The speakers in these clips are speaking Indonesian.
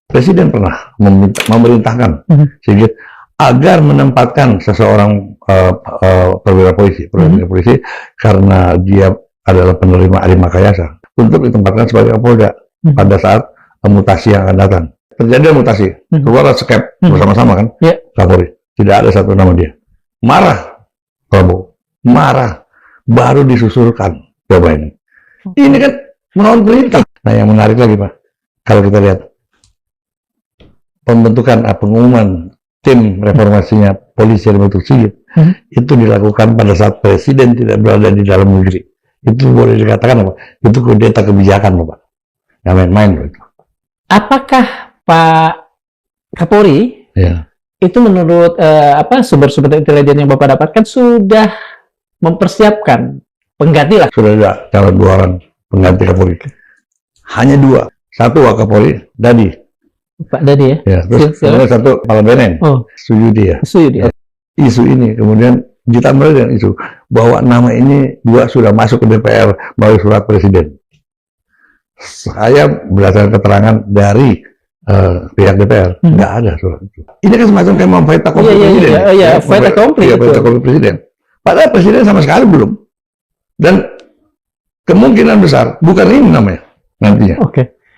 Presiden pernah memerintahkan sehingga agar menempatkan seseorang perwira polisi karena dia adalah penerima Adi Makayasa untuk ditempatkan sebagai Kapolda pada saat mutasi yang akan datang. Terjadi mutasi, keluar skep bersama-sama kan, Kapolri. Tidak ada satu nama dia. Marah Prabowo, marah, baru disusulkan coba ini. Ini kan melawan perintah. Nah, yang menarik lagi Pak, kalau kita lihat pembentukan pengumuman tim reformasinya polisi yang bentuk Sigit itu dilakukan pada saat presiden tidak berada di dalam negeri. Itu boleh dikatakan apa? Itu kudeta kebijakan Pak. Nggak main-main itu. Apakah Pak Kapolri itu menurut sumber-sumber intelijen yang Bapak dapatkan sudah mempersiapkan pengganti lah? Sudah ada calon 2 orang pengganti Kapolri. Hanya 2. Satu Wakapolri, Dadi. Pak Dadi ya? Terus kemudian satu Kepala BNN, Suyudi ya. Isu ini kemudian ditambah dengan isu bahwa nama ini 2 sudah masuk ke DPR melalui surat presiden. Saya berdasarkan keterangan dari pihak DPR, nggak ada surat itu. Ini kan semacam kayak fait accompli presiden. Fait accompli presiden. Padahal presiden sama sekali belum. Dan kemungkinan besar bukan ini namanya nantinya.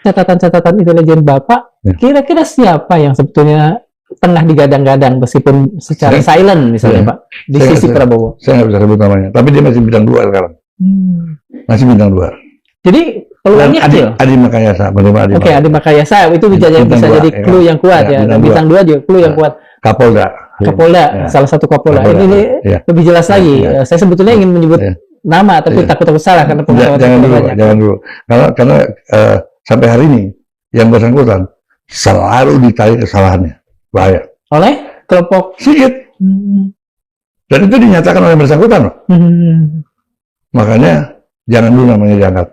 Catatan-catatan intelijen Bapak, kira-kira siapa yang sebetulnya tengah digadang-gadang meskipun secara silent misalnya Pak di sisi Prabowo? Saya nggak bisa sebut namanya, tapi dia masih bintang 2 sekarang. Masih bintang 2. Jadi peluangnya kecil. Adi Makayasa, Adi Makayasa itu bisa jadi clue yang kuat ya. Dan bintang 2 juga clue yang kuat. Kapolda, salah satu Kapolda. Ini lebih jelas lagi. Saya sebetulnya ingin menyebut nama, tapi takut salah karena pengetahuan jangan dulu. Karena sampai hari ini yang bersangkutan selalu dicari kesalahannya, bahaya. Oleh kelompok Sigit. Dan itu dinyatakan oleh bersangkutan. Makanya jangan dulu namanya diangkat.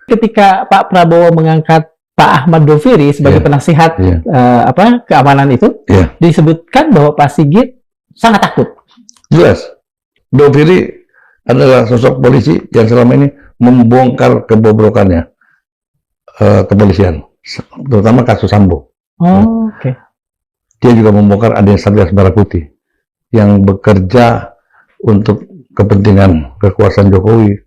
Ketika Pak Prabowo mengangkat Pak Ahmad Doviri sebagai penasihat keamanan itu, disebutkan bahwa Pak Sigit sangat takut. Jelas. Doviri adalah sosok polisi yang selama ini membongkar kebobrokannya kepolisian, terutama kasus Sambo. Dia juga membongkar adanya Satgas Merah Putih yang bekerja untuk kepentingan kekuasaan Jokowi.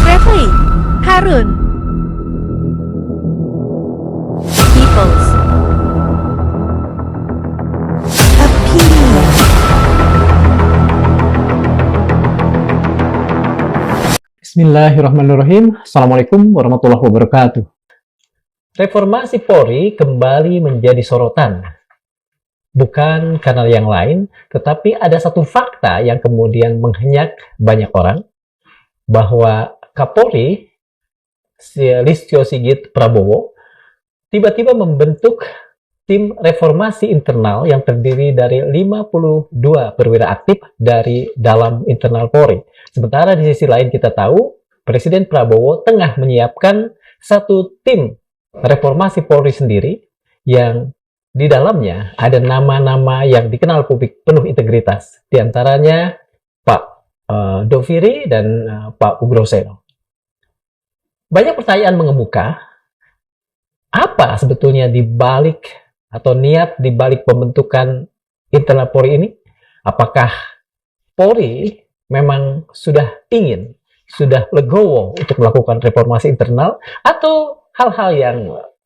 Refli Harun People's Opinion. Bismillahirrahmanirrahim. Assalamualaikum warahmatullahi wabarakatuh. Reformasi Polri kembali menjadi sorotan. Bukan karena yang lain, tetapi ada satu fakta yang kemudian menghenyak banyak orang, bahwa Kapolri Listio Sigit Prabowo tiba-tiba membentuk tim reformasi internal yang terdiri dari 52 perwira aktif dari dalam internal Polri. Sementara di sisi lain kita tahu Presiden Prabowo tengah menyiapkan satu tim reformasi Polri sendiri yang di dalamnya ada nama-nama yang dikenal publik penuh integritas. Di antaranya Pak Doviri dan Pak Ugroseno. Banyak pertanyaan mengemuka, apa sebetulnya dibalik atau niat dibalik pembentukan internal Polri ini? Apakah Polri memang sudah ingin, sudah legowo untuk melakukan reformasi internal, atau hal-hal yang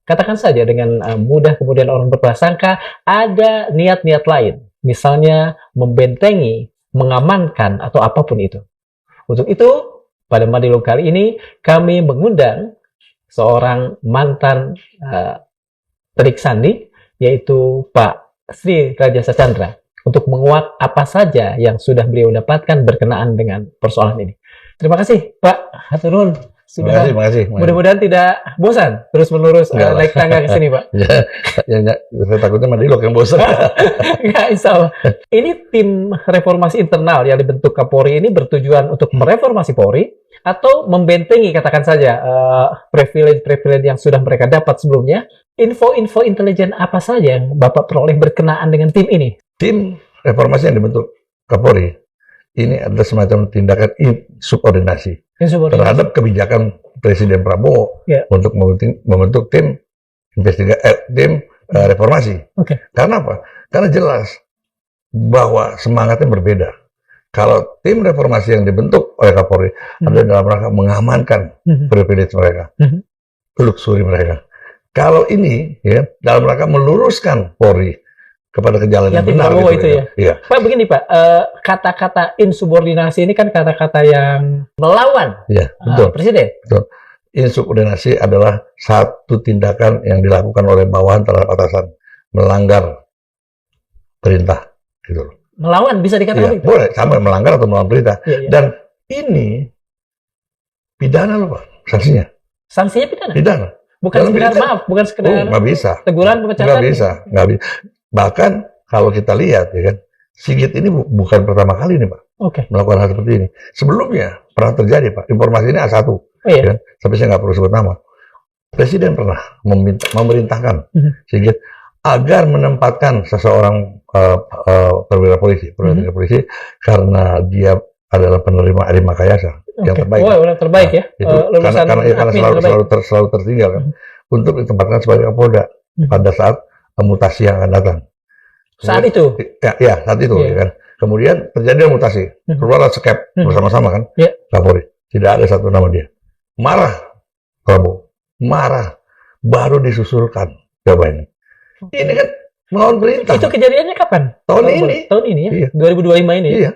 katakan saja dengan mudah kemudian orang berprasangka ada niat-niat lain, misalnya membentengi, mengamankan, atau apapun itu. Untuk itu, pada Madilog kali ini, kami mengundang seorang mantan Telik Sandi, yaitu Pak Sri Rajasa Chandra, untuk menguak apa saja yang sudah beliau dapatkan berkenaan dengan persoalan ini. Terima kasih, Pak. Hatur nuhun. Sudah. Makasih. Mudah-mudahan tidak bosan terus-menerus Enggak lah. naik tangga ke sini, Pak. Saya takutnya Madilog yang bosan. Enggak, insya Allah. Ini tim reformasi internal yang dibentuk Kapolri ini bertujuan untuk mereformasi Polri atau membentengi, katakan saja, privilege-privilege yang sudah mereka dapat sebelumnya. Info-info intelijen apa saja yang Bapak peroleh berkenaan dengan tim ini? Tim reformasi yang dibentuk Kapolri ini adalah semacam tindakan subordinasi terhadap kebijakan Presiden Prabowo untuk membentuk tim reformasi. Karena apa? Karena jelas bahwa semangatnya berbeda. Kalau tim reformasi yang dibentuk oleh Kapolri adalah dalam rangka mengamankan privilege mereka, luxury mereka. Kalau ini dalam rangka meluruskan Polri kepada jalan yang benar. Gitu, ya. Pak, begini Pak, kata-kata insubordinasi ini kan kata-kata yang melawan Presiden. Betul. Insubordinasi adalah satu tindakan yang dilakukan oleh bawahan terhadap atasan, melanggar perintah. Gitu. Melawan, bisa dikatakan begitu? Boleh, sama melanggar atau melawan perintah. Dan ini pidana loh Pak, sanksinya. Sanksinya pidana? Pidana. Bukan sekedar bukan sekedar nggak bisa. Teguran, pemecatan? Nggak bisa. Bahkan kalau kita lihat ya kan, Sigit ini bukan pertama kali nih Pak melakukan hal seperti ini. Sebelumnya pernah terjadi Pak, informasi ini A1, kan? Tapi saya nggak perlu sebut nama. Presiden pernah memerintahkan Sigit agar menempatkan seseorang perwira polisi karena dia adalah penerima Adi Makayasa yang terbaik. Yang terbaik ya. Karena selalu tertinggal kan, untuk ditempatkan sebagai Kapolda pada saat mutasi yang akan datang. Saat itu? Ya, saat itu. Ya kan. Kemudian terjadi mutasi. Keluarlah skep bersama-sama kan. Kapolri. Tidak ada satu nama dia. Marah Prabowo. Marah. Baru disusulkan jawabannya. Ini kan melawan perintah. Itu kejadiannya kapan? Tahun ini. Tahun ini ya? Iya. 2025 ini ya? Iya.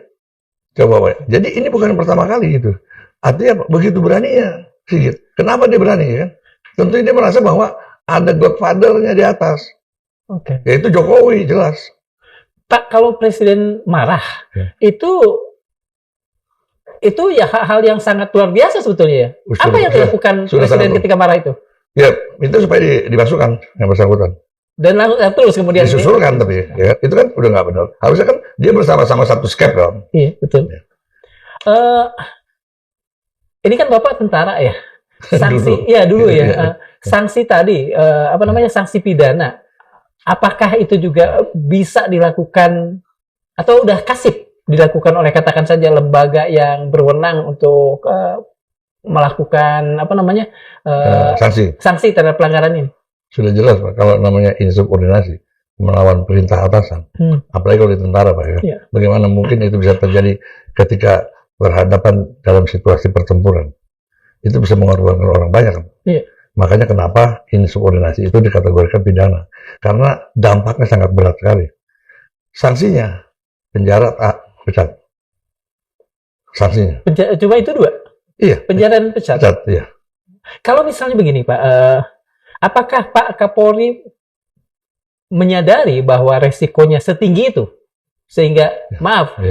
Coba. Jadi ini bukan pertama kali gitu. Artinya begitu beraninya Sigit. Kenapa dia berani kan? Tentu dia merasa bahwa ada godfather-nya di atas. Yaitu Jokowi, jelas. Pak, kalau Presiden marah, itu ya hal yang sangat luar biasa sebetulnya ya. Apa yang dilakukan Presiden ketika marah itu? Ya, itu supaya dimasukkan yang bersangkutan. Dan terus kemudian disusulkan tapi ya, itu kan udah nggak benar. Harusnya kan dia bersama-sama satu skep kan. Iya, betul. Ini kan Bapak tentara ya. Sanksi, dulu ya. Sanksi tadi, sanksi pidana. Apakah itu juga bisa dilakukan atau udah kasif dilakukan oleh katakan saja lembaga yang berwenang untuk melakukan sanksi terhadap pelanggaran ini? Sudah jelas Pak, kalau namanya insubordinasi, melawan perintah atasan, apalagi kalau di tentara Pak ya. Bagaimana mungkin itu bisa terjadi ketika berhadapan dalam situasi pertempuran? Itu bisa mengorbankan orang banyak. Makanya kenapa insubordinasi itu dikategorikan pidana. Karena dampaknya sangat berat sekali. Sanksinya, penjara pecat. Sanksinya. Cuma itu 2? Iya. Penjara dan pecat? Pecat, iya. Kalau misalnya begini Pak, apakah Pak Kapolri menyadari bahwa resikonya setinggi itu? Sehingga,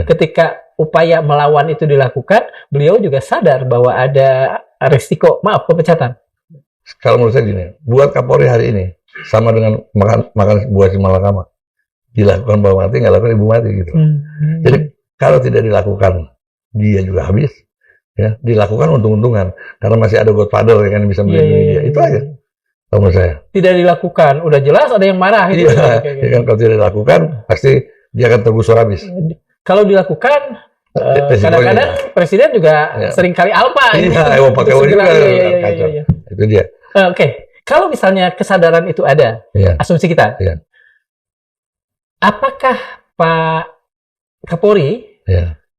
ketika upaya melawan itu dilakukan, beliau juga sadar bahwa ada resiko, pemecatan. Kalau menurut saya gini, buat Kapolri hari ini sama dengan makan buah si malakama, dilakukan bawa mati, nggak lakukan ibu mati gitu. Jadi kalau tidak dilakukan, dia juga habis. Ya, dilakukan untung-untungan karena masih ada godfather yang bisa melindungi dia. Itu aja. Kalau menurut saya. Tidak dilakukan, udah jelas ada yang marah. Iya, kan kalau tidak dilakukan, pasti dia akan tergusur habis. Kalau dilakukan, kadang-kadang Presiden juga sering kali alpa. Iya, pakai juga. Itu dia. Kalau misalnya kesadaran itu ada, asumsi kita, apakah Pak Kapolri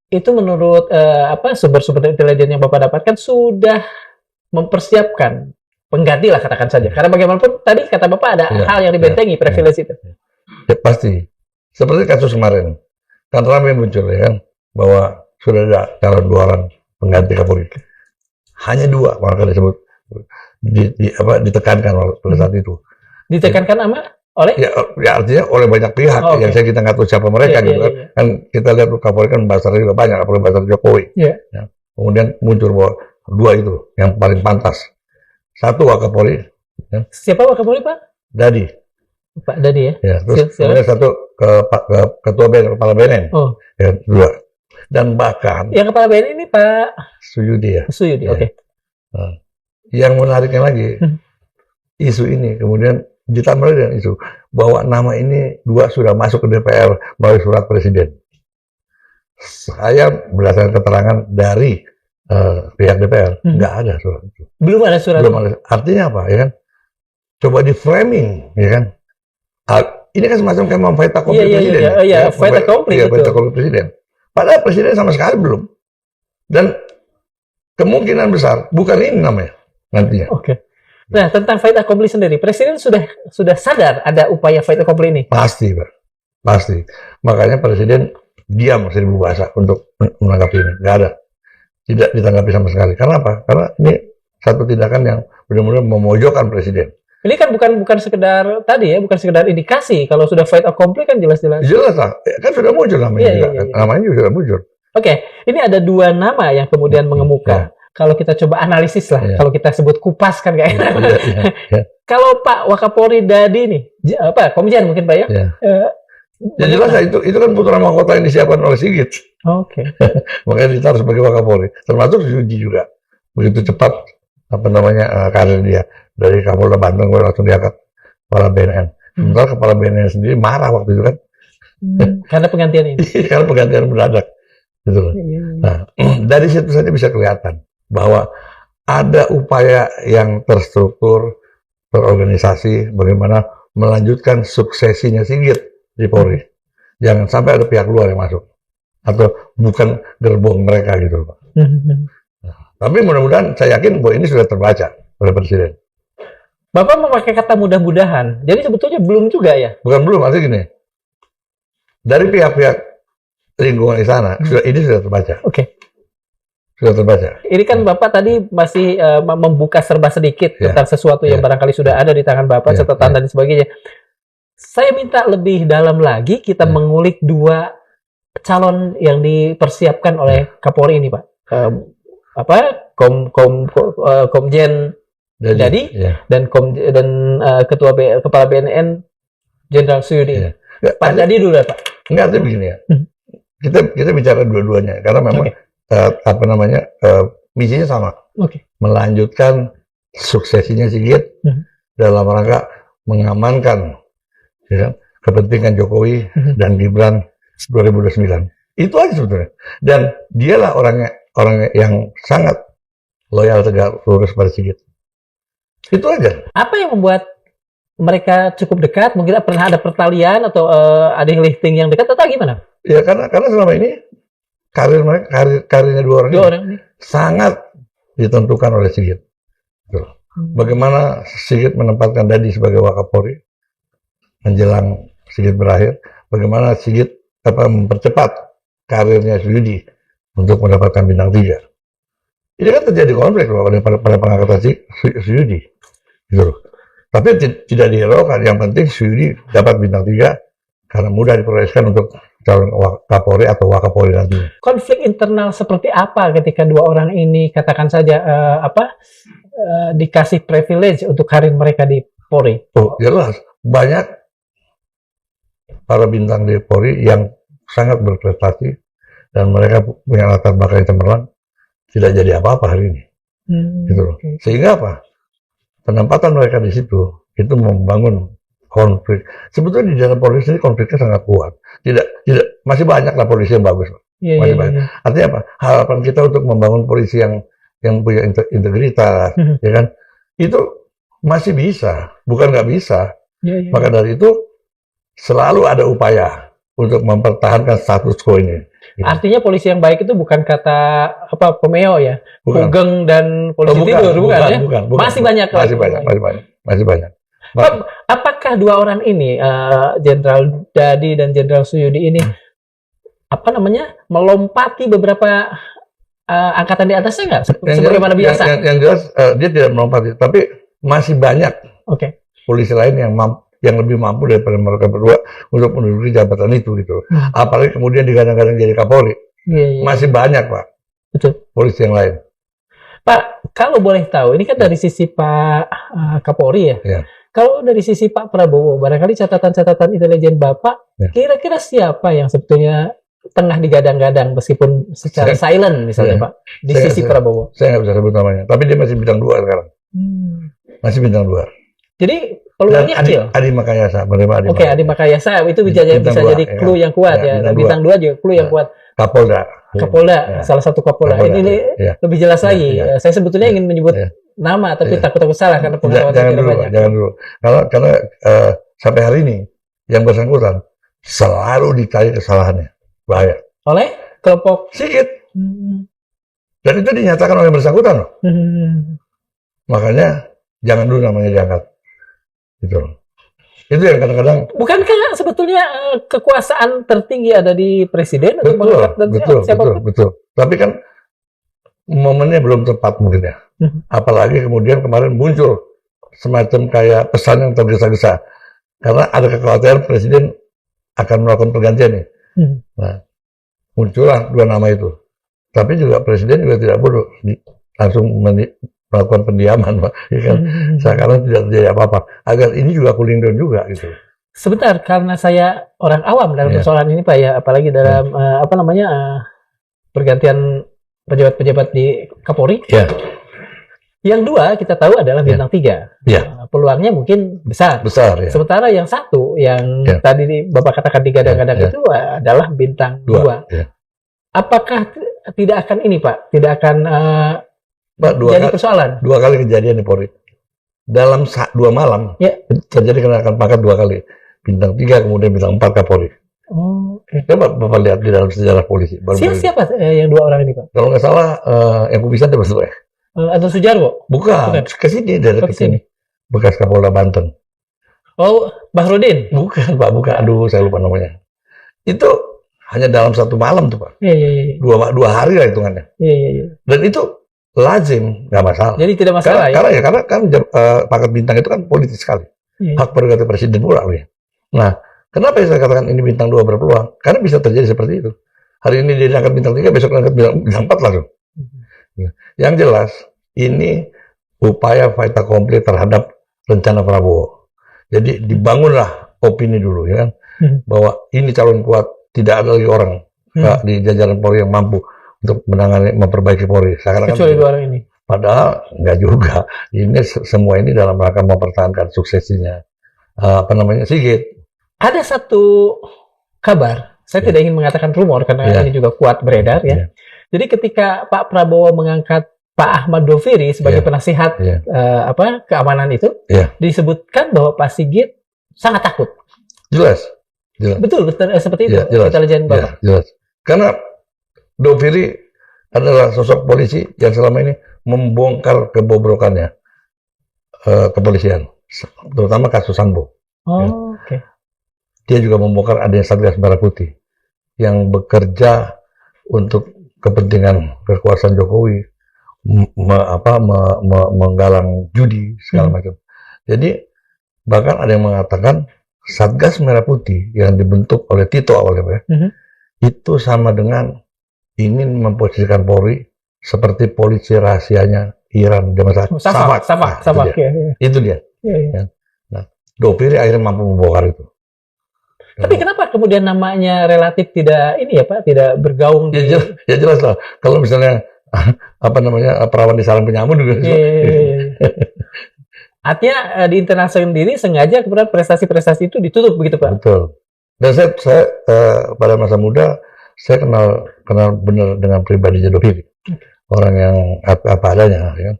itu menurut sumber-sumber intelijen yang Bapak dapatkan sudah mempersiapkan pengganti lah katakan saja? Karena bagaimanapun tadi kata Bapak ada hal yang dibentengi privilege itu. Ya, pasti. Seperti kasus kemarin, kan ramai muncul ya kan, bahwa sudah ada calon 2 orang pengganti Kapolri. Hanya 2 maka disebut ditekankan pada saat itu. Ditekankan oleh? Ya artinya oleh banyak pihak yang kita nggak tahu siapa mereka gitu kan. Kan kita lihat Kapolri kan basarnya juga banyak, apalagi basar Jokowi. Ya. Kemudian muncul bahwa dua itu yang paling pantas. Satu Wakapolri, ya, Siapa Wakapolri, Pak? Dadi. Pak Dadi ya? Ya, terus Siapa? kemudian satu ke ketua kepala BNN, Oh, ya, dua. Dan bahkan yang kepala BNN ini Pak Suyudi ya. Suyudi, Ya. oke. Nah, yang menariknya lagi, isu ini kemudian ditambah dengan isu bahwa nama ini dua sudah masuk ke DPR melalui surat presiden. Saya berdasarkan keterangan dari pihak DPR, nggak ada surat itu. Belum ada surat. Belum ada. Artinya apa, ya kan? Coba di framing, ya kan? Ini kan semacam kayak memfaita komplit presiden. Iya, fait accompli, Iya, betul. fait accompli presiden. Padahal presiden sama sekali belum. Dan kemungkinan besar bukan ini namanya nantinya. Oke. Nah, tentang fait accompli sendiri, Presiden sudah sadar ada upaya fait accompli ini. Pasti, Pak. Pasti. Makanya presiden diam seribu bahasa untuk menanggapi ini. Nggak ada. Tidak ditanggapi sama sekali. Karena apa? Karena ini satu tindakan yang benar-benar memojokkan presiden. Ini kan bukan sekedar tadi ya, bukan sekedar indikasi. Kalau sudah fait accompli kan jelas-jelas. Jelas lah. Kan sudah muncul namanya Iya, juga. iya, iya. Namanya juga sudah muncul. Oke, ini ada dua nama yang kemudian mengemuka. Kalau kita coba analisis lah, Iya. kalau kita sebut kupas kan kayak Iya, iya, iya. Kalau Pak Wakapolri Dadi nih, Komjen mungkin Pak ya? Iya. Eh, Ya jelas lah, itu kan putra mahkota yang disiapkan oleh Sigit. Oke. Makanya ditaruh sebagai Wakapolri. Termasuk Suyudi juga. Begitu cepat karir dia dari Kapolda Banten langsung diangkat kepala BNN. Sementara kepala BNN sendiri marah waktu itu kan. Karena penggantian ini. Karena penggantian mendadak. Gitu loh. Nah, dari situ saja bisa kelihatan bahwa ada upaya yang terstruktur, terorganisasi, bagaimana melanjutkan suksesinya Sigit di Polri. Jangan sampai ada pihak luar yang masuk. Atau bukan gerbong mereka gitu Pak. Tapi mudah-mudahan saya yakin bahwa ini sudah terbaca oleh Presiden. Bapak memakai kata mudah-mudahan. Jadi sebetulnya belum juga ya? Bukan belum, artinya gini. Dari pihak-pihak lingkungan istana, ini sudah terbaca. Oke. Sudah terbaca. Ini kan Bapak tadi masih membuka serba sedikit Ya. tentang sesuatu yang Ya. barangkali sudah ada di tangan Bapak, Ya, catatan ya. dan sebagainya. Saya minta lebih dalam lagi kita Ya. mengulik dua calon yang dipersiapkan oleh Kapolri ini, Pak. Komjen Dadi Ya. dan Kepala BNN Jenderal Suyudi. Ya. Pak Dadi dulu ya, Pak. Enggak, artinya begini ya. Kita bicara dua-duanya karena memang misinya sama. Oke. Melanjutkan suksesinya Sigit dalam rangka mengamankan ya kan, kepentingan Jokowi dan Gibran 2029. Itu aja sebetulnya. Dan dialah orang yang sangat loyal tegak lurus pada Sigit. Itu aja. Apa yang membuat mereka cukup dekat? Mungkin pernah ada pertalian atau ada lifting yang dekat atau gimana? Ya karena selama ini karirnya dua orang Dua ini orang ini. sangat ditentukan oleh Sigit. Tuh. Bagaimana Sigit menempatkan Dadi sebagai Wakapolri menjelang Sigit berakhir, bagaimana Sigit mempercepat karirnya Suyudi untuk mendapatkan bintang 3. Ini kan terjadi konflik loh pada pengangkatan Suyudi. Gitu loh. Tapi tidak dihiraukan, yang penting Suyudi dapat bintang 3 karena mudah diproseskan untuk calon Kapolri atau Wakapolri nantinya. Konflik internal seperti apa ketika dua orang ini katakan saja dikasih privilege untuk karir mereka di Polri? Oh, jelas. Banyak para bintang di Polri yang sangat berprestasi dan mereka punya latar belakang yang cemerlang, tidak jadi apa-apa hari ini. Gitu loh. Okay. Sehingga apa? Penempatan mereka di situ itu membangun konflik. Sebetulnya di dalam polisi ini konfliknya sangat kuat. Tidak masih banyak lah polisi yang bagus. Masih banyak. Artinya apa? Harapan kita untuk membangun polisi yang punya integritas, ya kan? Itu masih bisa, bukan nggak bisa. Maka dari itu selalu ada upaya untuk mempertahankan status quo ini. Gitu. Artinya polisi yang baik itu bukan kata Pemeo ya, Pugeng dan polisi tidur, bukan ya? Bukan. Masih banyak. Masih banyak. Apakah dua orang ini, Jenderal Dadi dan Jenderal Suyudi ini, melompati beberapa angkatan di atasnya nggak? Sebagaimana biasa? Yang jelas dia tidak melompati, tapi masih banyak polisi lain yang lebih mampu daripada mereka berdua untuk menduduki jabatan itu gitu. Apalagi kemudian digadang-gadang jadi Kapolri. Masih banyak Pak. Betul. Polisi yang lain. Pak, kalau boleh tahu, ini kan dari sisi Pak Kapolri ya. Ya. Kalau dari sisi Pak Prabowo, barangkali catatan-catatan intelijen Bapak, Ya. kira-kira siapa yang sebetulnya tengah digadang-gadang meskipun secara silent misalnya Ya. Pak, di Saya- sisi saya- Prabowo? Saya nggak bisa sebut namanya, tapi dia masih bintang 2 sekarang. Masih bintang 2. Jadi Dan peluangnya Adi, kecil. Adi Makayasa, menerima Adi Oke, Adi Makayasa itu bisa Bintang dua, jadi ya clue kan? yang kuat Ya, ya. bintang Bintang 2 juga clue yang Ya. kuat. Kapolda. Kapolda, Ya. salah satu Kapolda. Kapolda, Ini ya. lebih jelas Ya, lagi. ya. Saya sebetulnya Ya, ingin menyebut ya. nama, tapi Ya. takut salah karena pengetahuan saya Jangan tidak dulu, banyak. jangan dulu. Karena sampai hari ini yang bersangkutan selalu dicari kesalahannya. Bahaya. Oleh kelompok. Sigit. Hmm. Dan itu dinyatakan oleh yang bersangkutan loh. Hmm. Makanya jangan dulu namanya diangkat. Gitu loh. Itu yang kadang-kadang Bukankah sebetulnya kekuasaan tertinggi ada di presiden untuk betul, mengangkat dan betul, siapapun? betul. Tapi kan momennya belum tepat mungkin ya. Apalagi kemudian kemarin muncul semacam kayak pesan yang tergesa-gesa. Karena ada kekhawatiran presiden akan melakukan pergantian nih. Hmm. Nah, muncullah 2 nama itu. Tapi juga presiden juga tidak bodoh. Langsung melakukan pendiaman, Pak. Ya kan? Sekarang tidak terjadi apa-apa. Agar ini juga cooling down juga gitu. Sebentar, karena saya orang awam dalam Ya. persoalan ini Pak ya, apalagi dalam pergantian pejabat-pejabat di Kapolri. Ya. Yang 2 kita tahu adalah bintang 3. Ya. Peluangnya mungkin besar. Besar ya. Sementara yang 1 yang Ya. tadi Bapak katakan digadang-gadang Ya. itu adalah bintang 2. 2. Ya. Apakah tidak akan ini Pak? Tidak akan Pak, jadi persoalan? 2 kali kejadian di Polri. Dalam 2 malam Ya. terjadi kenaikan pangkat 2 kali. Bintang 3 kemudian bintang 4 Kapolri. Oh, oke. Coba Bapak lihat di dalam sejarah polisi. Siapa yang 2 orang ini Pak? Kalau nggak salah yang kubisa itu betul ya. Atau Sujarwo? Bukan, ke sini dari Ke ke sini. Bekas Kapolda Banten. Oh, Bahrudin? Bukan Pak, bukan. Aduh, saya lupa namanya. Itu hanya dalam 1 malam tuh Pak. Iya, iya, iya. 2 hari lah hitungannya. Iya, iya, iya. Dan itu lazim, nggak masalah. Jadi tidak masalah ya? Karena kan pangkat bintang itu kan politis sekali. Iya. Hak prerogatif presiden pula. Ya. Nah, kenapa saya katakan ini bintang 2 berpeluang? Karena bisa terjadi seperti itu. Hari ini dia diangkat bintang 3, besok diangkat bintang 4 langsung. Yang jelas, ini upaya fait accompli terhadap rencana Prabowo. Jadi dibangunlah opini dulu ya kan, bahwa ini calon kuat, tidak ada lagi orang di jajaran Polri yang mampu untuk menangani, memperbaiki Polri. Kecuali 2 orang ini. Padahal nggak juga. Ini semua ini dalam rangka mempertahankan suksesinya Sigit. Ada satu kabar, saya tidak ingin mengatakan rumor karena ini juga kuat beredar ya. Jadi ketika Pak Prabowo mengangkat Pak Ahmad Doviri sebagai penasihat keamanan itu, disebutkan bahwa Pak Sigit sangat takut. Jelas. Betul seperti itu. Jelas. Intelijen Bapak. Jelas. Karena Doviri adalah sosok polisi yang selama ini membongkar kebobrokannya kepolisian, terutama kasus Sambo. Oh, oke. Dia juga membongkar adanya Satgas Merah Putih yang bekerja untuk kepentingan kekuasaan Jokowi, menggalang judi segala macam. Jadi bahkan ada yang mengatakan Satgas Merah Putih yang dibentuk oleh Tito awalnya, itu sama dengan ingin memposisikan Polri seperti polisi rahasianya Iran zaman saat Safak. Itu dia. Ya. Nah, Doviri akhirnya mampu membongkar itu. Tapi kenapa kemudian namanya relatif tidak ini ya Pak, tidak bergaung di... Ya jelas lah. Kalau misalnya perawan di sarang penyamun juga. Artinya di internal sendiri sengaja kemudian prestasi-prestasi itu ditutup begitu Pak. Betul. Dan saya pada masa muda saya kenal benar dengan pribadinya Doviri. Orang yang apa adanya, ya.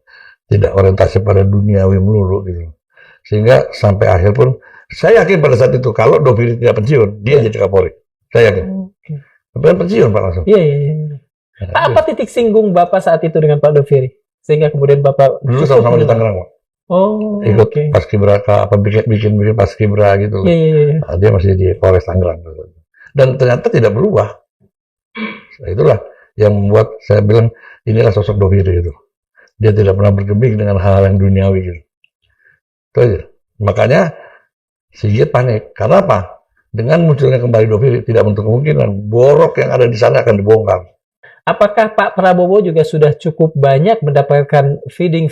Tidak orientasi pada duniawi melulu gitu. Sehingga sampai akhir pun saya yakin pada saat itu kalau Doviri tidak pensiun, dia jadi Kapolri. Saya yakin. Tapi pensiun Pak langsung. Iya. Apa titik singgung Bapak saat itu dengan Pak Doviri? Sehingga kemudian Bapak dulu sama-sama di Tangerang, Pak. Oh, ikut Paskibraka, bikin Paskibra gitu. Iya. Nah, dia masih di Polres Tangerang. Dan ternyata tidak berubah. Nah, itulah yang membuat saya bilang inilah sosok Doviri itu. Dia tidak pernah bergeming dengan hal yang duniawi gitu. Itu aja. Makanya Sigit panik. Karena apa? Dengan munculnya kembali Doviri tidak menutup kemungkinan borok yang ada di sana akan dibongkar. Apakah Pak Prabowo juga sudah cukup banyak mendapatkan feeding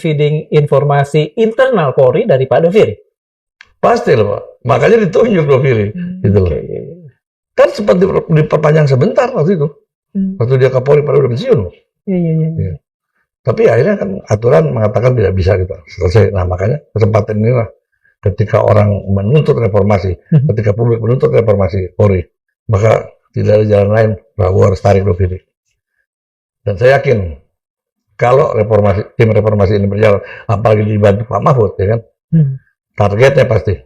informasi internal Polri dari Pak Doviri? Pasti loh Pak. Makanya ditunjuk Doviri. Gitu loh. Oke. Kan sempat diperpanjang sebentar waktu itu. Waktu dia Kapolri pada udah pensiun loh. Iya. Tapi akhirnya kan aturan mengatakan tidak bisa gitu. Selesai. Nah makanya kesempatan inilah ketika orang menuntut reformasi, ketika publik menuntut reformasi Polri, maka tidak ada jalan lain, Prabowo harus tarik Doviri. Dan saya yakin kalau tim reformasi ini berjalan, apalagi dibantu Pak Mahfud, ya kan, targetnya pasti.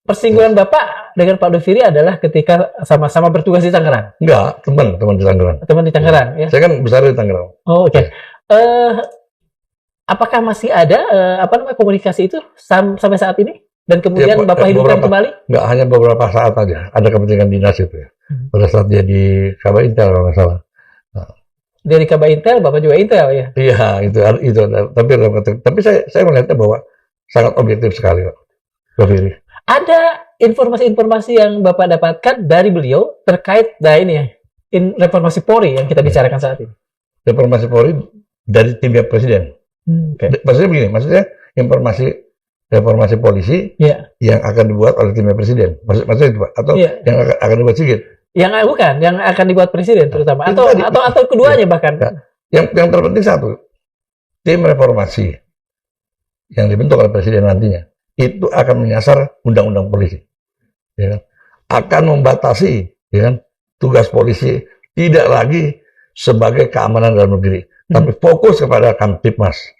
Persinggungan Bapak dengan Pak Doviri adalah ketika sama-sama bertugas di Tangerang. Enggak, teman di Tangerang. Teman di Tangerang, ya. Saya kan besar di Tangerang. Oh, oke. Apakah masih ada komunikasi itu sampai saat ini? Dan kemudian Ya, Bapak hidupkan kembali? Enggak, hanya beberapa saat aja. Ada kepentingan dinas itu ya. Pada saat dia di Kabar Intel kalau nggak salah. Dari Kabar Intel, Bapak juga Intel ya? Iya, itu. Tapi saya melihatnya bahwa sangat objektif sekali, Pak Doviri. Ada informasi-informasi yang Bapak dapatkan dari beliau terkait reformasi Polri yang kita bicarakan saat ini? Reformasi Polri dari timnya Presiden. Maksudnya begini, informasi reformasi polisi yang akan dibuat oleh timnya Presiden. Maksudnya itu Pak? Atau yang akan dibuat Sigit? Yang akan dibuat Presiden terutama. Atau keduanya bahkan. Yang terpenting satu, tim reformasi yang dibentuk oleh Presiden nantinya, itu akan menyasar undang-undang polisi. Ya kan? Akan membatasi ya kan, tugas polisi tidak lagi sebagai keamanan dalam negeri, tapi fokus kepada Kamtibmas.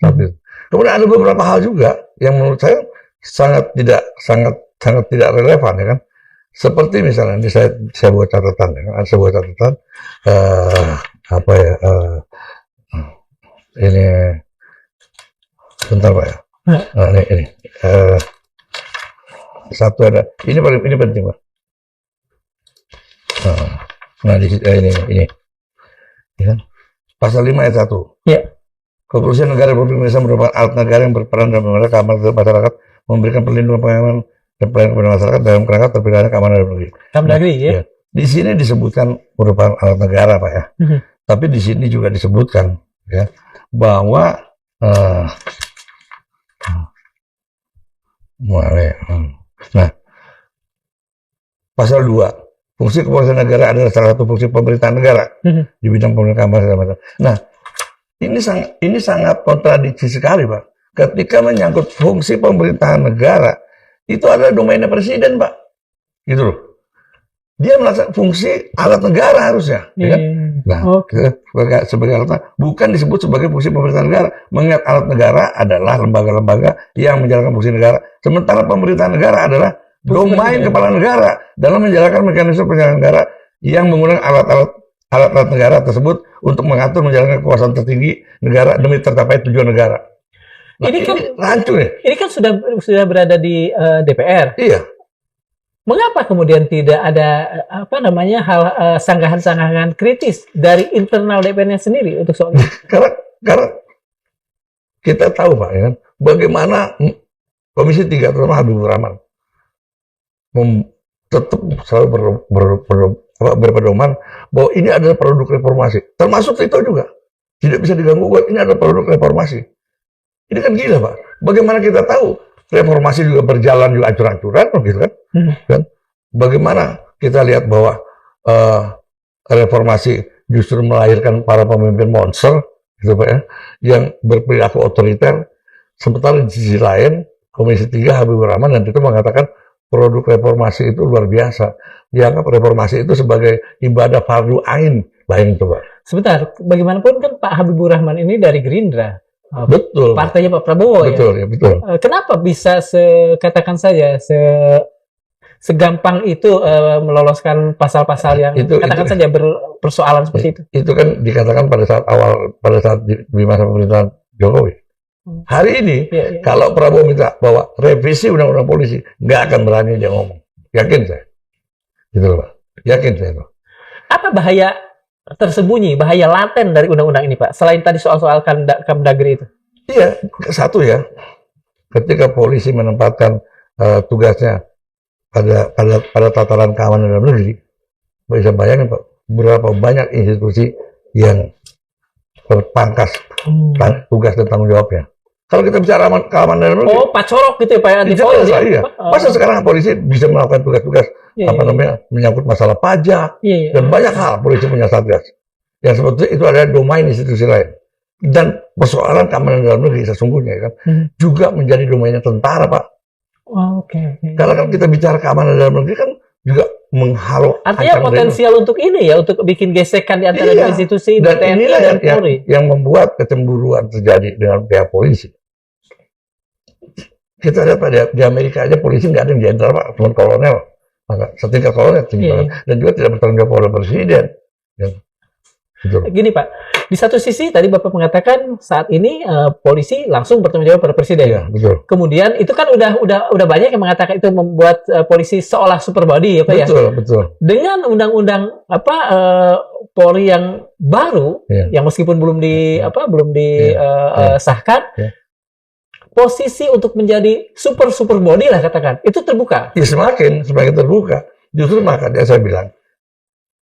Kemudian ada beberapa hal juga yang menurut saya sangat tidak relevan ya kan. Seperti misalnya ini saya buat catatan ya kan. Ada sebuah catatan ini bentar Pak ya. Ini satu ada ini penting Pak. Nah di ini ya kan? Pasal 5 ayat 1. Ya. Kepolisian Negara Republik Indonesia merupakan alat negara yang berperan dalam menjaga keamanan masyarakat, memberikan perlindungan pengamanan dan pelayanan kepada masyarakat dalam kerangka terpidana keamanan dalam negeri. Negeri ya. Di sini disebutkan merupakan alat negara Pak ya. Tapi di sini juga disebutkan ya bahwa nah pasal 2, fungsi kepolisian negara adalah salah satu fungsi pemerintahan negara di bidang pemerintahan keamanan. Nah, ini sangat kontradiksi sekali, Pak. Ketika menyangkut fungsi pemerintahan negara, itu adalah domainnya Presiden, Pak. Gitu loh. Dia melaksanakan fungsi alat negara harusnya. Ya kan? Nah, sebagai alat negara, bukan disebut sebagai fungsi pemerintahan negara. Mengingat alat negara adalah lembaga-lembaga yang menjalankan fungsi negara. Sementara pemerintahan negara adalah domain kepala negara dalam menjalankan mekanisme penyelenggaraan negara yang menggunakan alat negara tersebut untuk mengatur menjalankan kekuasaan tertinggi negara demi tercapai tujuan negara. Nah, ini kan rancu nih. Ini kan sudah berada di DPR. Iya. Mengapa kemudian tidak ada hal sanggahan-sanggahan kritis dari internal DPR-nya sendiri untuk soal ini? karena kita tahu Pak ya kan, bagaimana Komisi 3 terutama Habibur Rahman tetap selalu berpedoman bahwa ini adalah produk reformasi. Termasuk itu juga tidak bisa diganggu. Ini adalah produk reformasi. Ini kan gila Pak. Bagaimana kita tahu reformasi juga berjalan juga ancur-ancuran, gitu kan? Bagaimana kita lihat bahwa reformasi justru melahirkan para pemimpin monster, gitu Pak ya, yang berperilaku otoriter. Sementara di sisi lain Komisi 3 Habibur Rahman dan itu mengatakan produk reformasi itu luar biasa. Dianggap reformasi itu sebagai ibadah fardu ain. Bayangin coba. Sebentar, bagaimanapun kan Pak Habibur Rahman ini dari Gerindra. Betul. Partainya Pak Prabowo betul, ya. Betul. Kenapa bisa katakan saja segampang itu meloloskan pasal-pasal yang saja berpersoalan seperti itu? Itu kan dikatakan pada saat di masa pemerintahan Jokowi. Hari ini, kalau Prabowo minta bahwa revisi undang-undang polisi, nggak akan berani dia ngomong. Yakin saya. Gitu loh, Pak. Yakin saya. Pak. Apa bahaya tersembunyi, bahaya laten dari undang-undang ini, Pak? Selain tadi soal-soal Kemdagri itu. Iya, satu ya. Ketika polisi menempatkan tugasnya pada tataran keamanan dalam negeri, bisa bayangin Pak, berapa banyak institusi yang berpangkas tugas dan tanggung jawabnya. Kalau kita bicara keamanan dalam negeri, Oh, Pak Corok gitu ya Pak Andi. jelas, iya. Masa sekarang polisi bisa melakukan tugas-tugas menyangkut masalah pajak dan banyak hal, polisi punya satgas. Yang sebetulnya itu adalah domain institusi lain. Dan persoalan keamanan dalam negeri sesungguhnya kan juga menjadi domainnya tentara, Pak. Oke. Karena kan kita bicara keamanan dalam negeri kan juga menghalau. Artinya potensial untuk ini ya, untuk bikin gesekan di antara dua institusi dan TNI inilah dan Polri. yang membuat kecemburuan terjadi dengan pihak polisi. Kita lihat di Amerika aja polisi nggak ada yang jenderal, Pak, cuma kolonel, setingkat kolonel tinggi banget, dan juga tidak bertanggung jawab oleh presiden. Gitu. Gini Pak, di satu sisi tadi Bapak mengatakan saat ini polisi langsung bertanggung jawab pada presiden. Iya, betul. Kemudian itu kan udah banyak yang mengatakan itu membuat polisi seolah super body ya Pak ya. Betul. Dengan undang-undang Polri yang baru yang meskipun belum disahkan, posisi untuk menjadi super body lah katakan itu terbuka. Ya semakin terbuka. Justru makanya saya bilang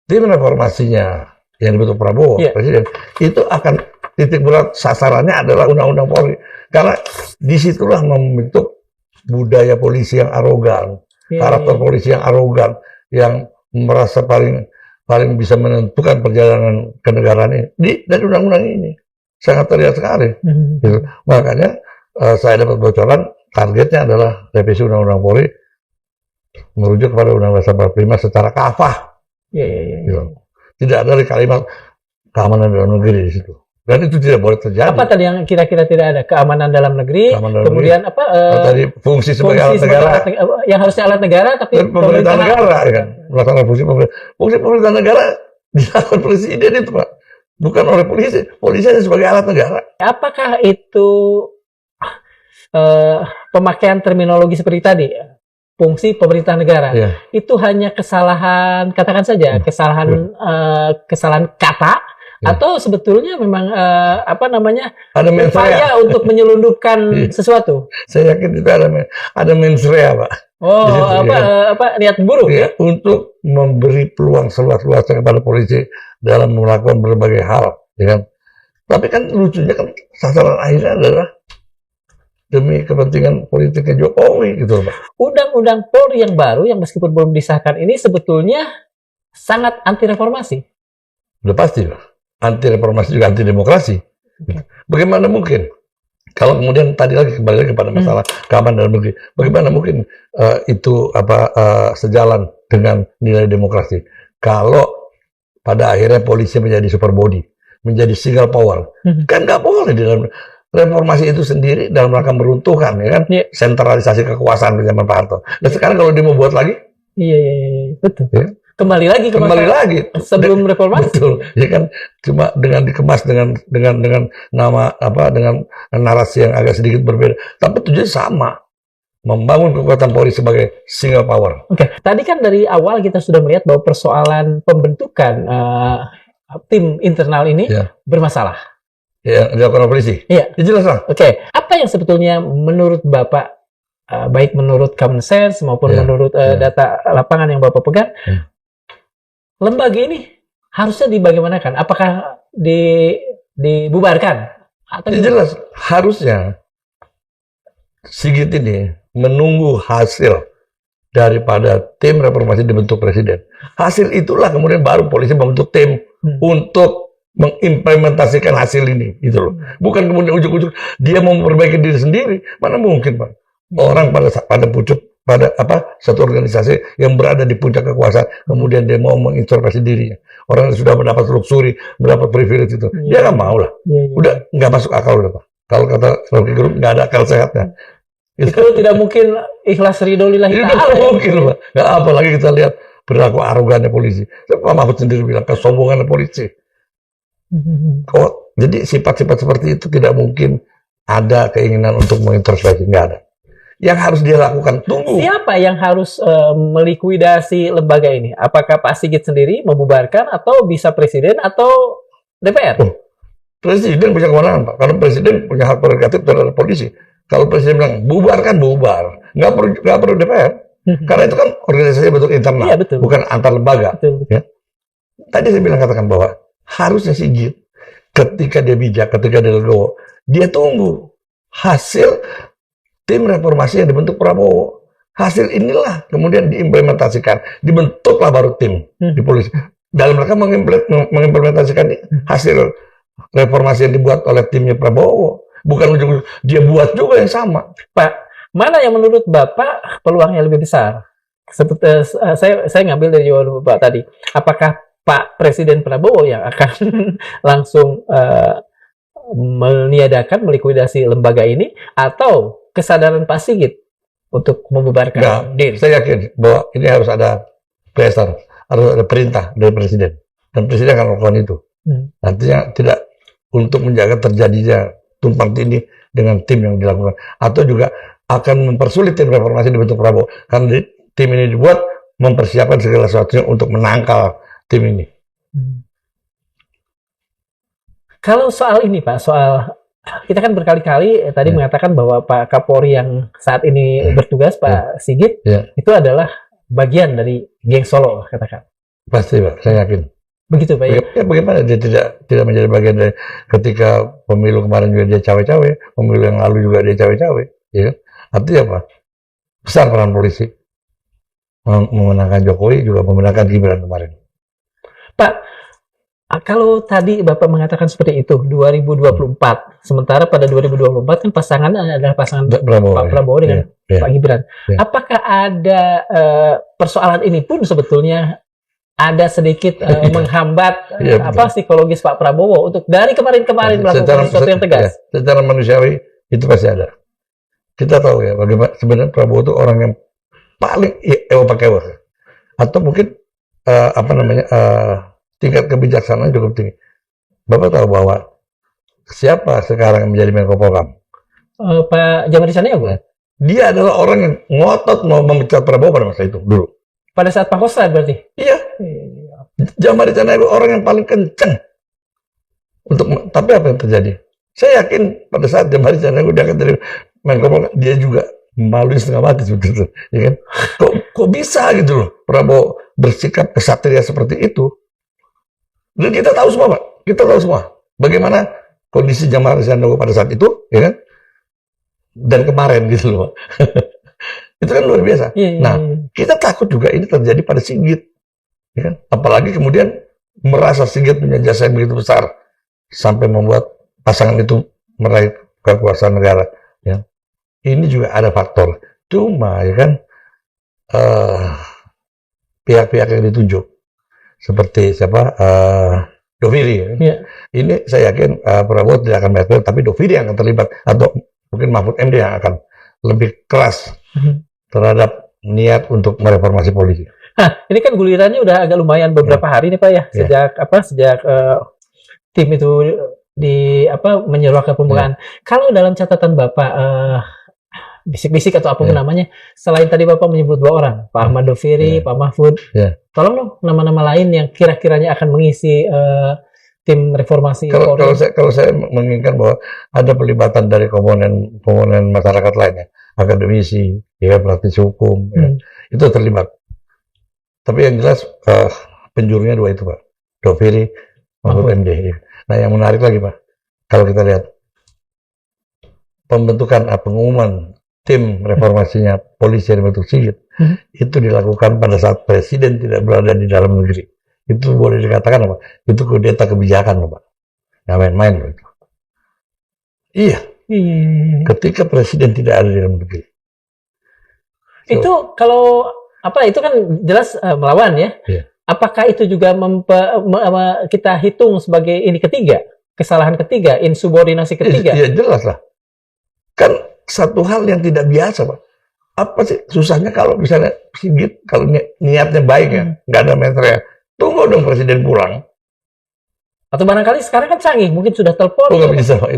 tim reformasinya yang dibentuk Prabowo presiden itu akan titik berat sasarannya adalah undang-undang Polri, karena disitulah membentuk budaya polisi yang arogan, karakter polisi yang arogan, yang merasa paling bisa menentukan perjalanan kenegaraan ini dari undang-undang ini sangat terlihat sekali. Gitu. Makanya saya dapat bocoran targetnya adalah revisi undang-undang Polri merujuk kepada Undang-Undang 45 secara kafah. Gitu. Tidak ada kalimat keamanan dalam negeri di situ. Dan itu tidak boleh terjadi. Apa tadi yang kira-kira tidak ada? Keamanan dalam negeri, kemudian tadi fungsi sebagai alat negara. Yang harusnya alat negara, tapi pemerintah negara, kan? Melaksanakan fungsi pemerintah. Fungsi pemerintah negara dilakukan presiden itu, Pak. Bukan oleh polisi. Polisi hanya sebagai alat negara. Apakah itu pemakaian terminologi seperti tadi? Fungsi pemerintah negara itu hanya kesalahan, katakan saja kesalahan kata, atau sebetulnya memang ada upaya untuk menyelundupkan sesuatu. Saya yakin itu ada mens rea, Pak. Niat buruk untuk memberi peluang seluas-luasnya kepada polisi dalam melakukan berbagai hal, kan? Tapi kan lucunya kan sasaran akhirnya adalah demi kepentingan politiknya Jokowi, gitu, Pak. Undang-undang Polri yang baru, yang meskipun belum disahkan ini sebetulnya sangat anti reformasi. Udah pasti, Pak. Anti reformasi juga anti demokrasi. Bagaimana mungkin? Kalau kemudian tadi lagi kembali lagi kepada masalah keamanan dalam negeri, bagaimana mungkin itu sejalan dengan nilai demokrasi? Kalau pada akhirnya polisi menjadi super body, menjadi single power, kan nggak boleh di dalam reformasi itu sendiri dalam rangka meruntuhkan, ya kan? Sentralisasi kekuasaan di zaman Pak Harto. Dan sekarang kalau dia mau buat lagi, betul. Ya? Kembali lagi sebelum reformasi. Betul. Ya kan, cuma dengan dikemas dengan nama dengan narasi yang agak sedikit berbeda, tapi tujuannya sama. Membangun kekuatan Polri sebagai single power. Oke. Tadi kan dari awal kita sudah melihat bahwa persoalan pembentukan tim internal ini bermasalah. Ya, dilakukan oleh polisi. Iya. Ya, jelas lah. Oke. Apa yang sebetulnya menurut Bapak, baik menurut common sense maupun menurut data lapangan yang Bapak pegang, lembaga ini harusnya dibagaimanakan? Apakah dibubarkan? Atau jelas, harusnya Sigit ini menunggu hasil daripada tim reformasi dibentuk presiden. Hasil itulah kemudian baru polisi membentuk tim untuk mengimplementasikan hasil ini, gitu loh. Bukan kemudian ujuk-ujuk dia mau memperbaiki diri sendiri, mana mungkin, Pak? Orang pada satu organisasi yang berada di puncak kekuasaan, kemudian dia mau mengintrospeksi dirinya. Orang yang sudah mendapat luxury, mendapat privilege itu, dia nggak mau lah. Udah nggak masuk akal udah, Pak. Kalau kata Rocky Gerung, nggak ada akal sehatnya. Itu tidak mungkin ikhlas ridho lillahi ta'ala. Itu nggak mungkin, Pak. Nggak, apalagi kita lihat perilaku arogannya polisi. Pak Mahfud sendiri bilang kesombongannya polisi. Jadi sifat-sifat seperti itu tidak mungkin ada keinginan untuk mengintrospeksi, nggak ada. Yang harus dia lakukan, tunggu. Siapa yang harus melikuidasi lembaga ini? Apakah Pak Sigit sendiri membubarkan, atau bisa presiden atau DPR? Presiden punya kewenangan, Pak. Karena presiden punya hak prerogatif terhadap polisi. Kalau presiden bilang bubarkan, bubar. Nggak perlu DPR. Karena itu kan organisasi bentuk internal, bukan antar lembaga. Betul. Ya. tadi saya bilang katakan bahwa harusnya Sigit ketika dia bijak, ketika dia legowo, dia tunggu hasil tim reformasi yang dibentuk Prabowo. Hasil inilah kemudian diimplementasikan, dibentuklah baru tim di polisi dalam rangka mengimplementasikan hasil reformasi yang dibuat oleh timnya Prabowo. Bukan dia buat juga yang sama. Pak, mana yang menurut Bapak peluangnya lebih besar? Seperti saya ngambil dari jawaban Bapak tadi. Apakah Pak Presiden Prabowo yang akan langsung meniadakan, melikuidasi lembaga ini, atau kesadaran Pak Sigit untuk membubarkan diri? Saya yakin bahwa ini harus ada pressure, harus ada perintah dari Presiden. Dan Presiden akan melakukan itu. Artinya tidak untuk menjaga terjadinya tumpang tindih dengan tim yang dilakukan. Atau juga akan mempersulit tim reformasi dibentuk Prabowo. Karena tim ini dibuat mempersiapkan segala sesuatunya untuk menangkal tim ini. Kalau soal ini Pak, soal kita kan berkali-kali tadi mengatakan bahwa Pak Kapolri yang saat ini bertugas, Pak Sigit, itu adalah bagian dari geng Solo, katakan. Pasti Pak, saya yakin. Begitu Pak ya? Bagaimana dia tidak menjadi bagian dari ketika pemilu kemarin juga dia cawe-cawe, pemilu yang lalu juga dia cawe-cawe, ya kan? Artinya apa? Besar peran polisi memenangkan Jokowi, juga memenangkan Gibran kemarin. Pak, kalau tadi Bapak mengatakan seperti itu, 2024, sementara pada 2024 kan pasangannya adalah pasangan Pak Prabowo dengan Pak Gibran. Apakah ada persoalan ini pun sebetulnya ada sedikit menghambat psikologis Pak Prabowo untuk dari kemarin-kemarin melakukan sesuatu yang tegas? Secara manusiawi itu pasti ada. Kita tahu ya bagaimana sebenarnya Prabowo itu orang yang paling ewo-pakewa, atau mungkin tingkat kebijaksanaan cukup tinggi. Bapak tahu bahwa siapa sekarang yang menjadi Menko Polhukam? Pak Jamari Caniago. Dia adalah orang yang ngotot mau memecat Prabowo pada masa itu dulu. Pada saat Pak Kostrad berarti? Iya. Jamari Caniago orang yang paling kencang. Tapi apa yang terjadi? Saya yakin pada saat Jamari Caniago dia akan dari Menko Polhukam, dia juga malu setengah mati sebetulnya, ya kan? Kok bisa gitu loh Prabowo bersikap kesatria seperti itu? Dan kita tahu semua, Pak. Kita tahu semua bagaimana kondisi Jamari Caniago pada saat itu, ya kan? Dan kemarin gitu loh, Pak. Itu kan luar biasa. Nah, kita takut juga ini terjadi pada Sigit, ya kan? Apalagi kemudian merasa Sigit punya jasa yang begitu besar sampai membuat pasangan itu meraih kekuasaan negara, ya. Ini juga ada faktor. Cuma, ya kan, pihak-pihak yang ditunjuk seperti siapa, Doviri, ya. Ini saya yakin Prabowo tidak akan melihat, tapi Doviri yang akan terlibat, atau mungkin Mahfud MD yang akan lebih keras terhadap niat untuk mereformasi polisi. Ini kan gulirannya udah agak lumayan beberapa hari nih Pak ya, sejak tim itu menyeruak ke pembukaan. Kalau dalam catatan Bapak, bisik-bisik atau apapun namanya, selain tadi Bapak menyebut 2 orang, Pak Ahmad Doviri, Pak Mahfud, tolong dong nama-nama lain yang kira-kiranya akan mengisi tim reformasi. Kalau saya menginginkan bahwa ada pelibatan dari komponen masyarakat lainnya, akademisi, ya, praktisi hukum, itu terlibat. Tapi yang jelas penjurunya 2 itu Pak, Doviri, Mahfud MD. Nah yang menarik lagi Pak, kalau kita lihat pembentukan pengumuman tim reformasinya polisi yang dibentuk Sigit, itu dilakukan pada saat Presiden tidak berada di dalam negeri. Itu boleh dikatakan apa? Itu kudeta kebijakan loh Pak. Nggak main-main loh itu. Iya. Ketika Presiden tidak ada di dalam negeri. Itu kalau itu kan jelas melawan ya. Apakah itu juga kita hitung sebagai ini kesalahan ketiga, insubordinasi ketiga? Iya jelas lah. Kan satu hal yang tidak biasa Pak. Apa sih susahnya kalau misalnya Sigit, kalau niatnya baik ya, nggak ada meternya, tunggu dong Presiden pulang. Atau barangkali sekarang kan canggih, mungkin sudah telepon. Oh nggak bisa Pak,